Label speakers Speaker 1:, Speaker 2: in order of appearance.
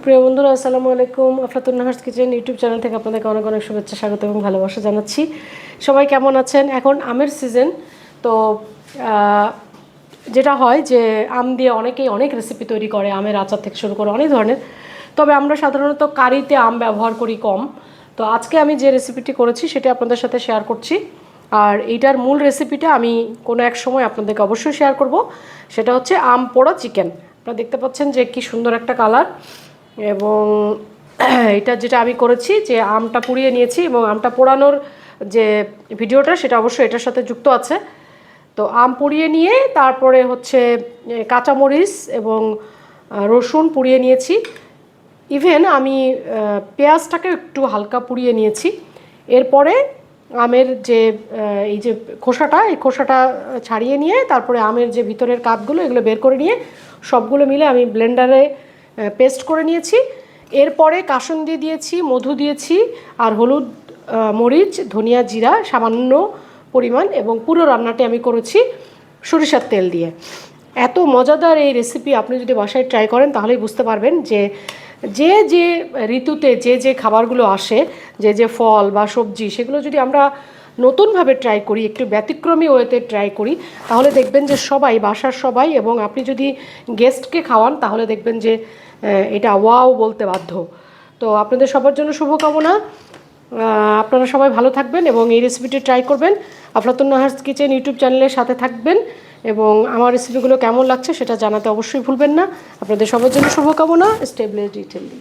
Speaker 1: প্রিয় বন্ধুরা, আসসালামু আলাইকুম। আফলাতুন নাহার্স কিচেন ইউটিউব চ্যানেল থেকে আপনাদেরকে অনেক অনেক শুভেচ্ছা, স্বাগত এবং ভালোবাসা জানাচ্ছি। সবাই কেমন আছেন? এখন আমের সিজন, তো যেটা হয় যে আম দিয়ে অনেকেই অনেক রেসিপি তৈরি করে, আমের আচার থেকে শুরু করে অনেক ধরনের। তবে আমরা সাধারণত কারিতে আম ব্যবহার করি কম। তো আজকে আমি যে রেসিপিটি করেছি সেটা আপনাদের সাথে শেয়ার করছি। আর এইটার মূল রেসিপিটা আমি কোনো এক সময় আপনাদেরকে অবশ্যই শেয়ার করব। সেটা হচ্ছে আম পোড়া চিকেন। আপনারা দেখতে পাচ্ছেন যে কি সুন্দর একটা কালার। এবং এটা যেটা আমি করেছি যে আমটা পুড়িয়ে নিয়েছি, এবং আমটা পোড়ানোর যে ভিডিওটা সেটা অবশ্যই এটার সাথে যুক্ত আছে। তো আম পুড়িয়ে নিয়ে তারপরে হচ্ছে কাঁচামরিচ এবং রসুন পুড়িয়ে নিয়েছি। ইভেন আমি পেঁয়াজটাকে একটু হালকা পুড়িয়ে নিয়েছি। এরপরে আমের যে এই যে খোসাটা, এই খোসাটা ছাড়িয়ে নিয়ে তারপরে আমের যে ভিতরের কাপগুলো এগুলো বের করে নিয়ে সবগুলো মিলে আমি ব্লেন্ডারে পেস্ট করে নিয়েছি। এরপরে কাসুন্দি দিয়েছি, মধু দিয়েছি, আর হলুদ, মরিচ, ধনিয়া, জিরা সামান্য পরিমাণ, এবং পুরো রান্নাটি আমি করেছি সরিষার তেল দিয়ে। এত মজাদার এই রেসিপি আপনি যদি বাসায় ট্রাই করেন তাহলেই বুঝতে পারবেন যে যে যে ঋতুতে যে যে খাবারগুলো আসে, যে যে ফল বা সবজি, সেগুলো যদি আমরা নতুনভাবে ট্রাই করি, একটু ব্যতিক্রমী ওয়েতে ট্রাই করি, তাহলে দেখবেন যে সবাই, বাসার সবাই, এবং আপনি যদি গেস্টকে খাওয়ান তাহলে দেখবেন যে এটা ওয়াও বলতে বাধ্য। তো আপনাদের সবার জন্য শুভকামনা। আপনারা সবাই ভালো থাকবেন এবং এই রেসিপিটি ট্রাই করবেন। আফলাতুন নাহার্স কিচেন ইউটিউব চ্যানেলের সাথে থাকবেন এবং আমার রেসিপিগুলো কেমন লাগছে সেটা জানাতে অবশ্যই ভুলবেন না। আপনাদের সবার জন্য শুভকামনা। স্টে ব্লেসড, ইট হেলদি।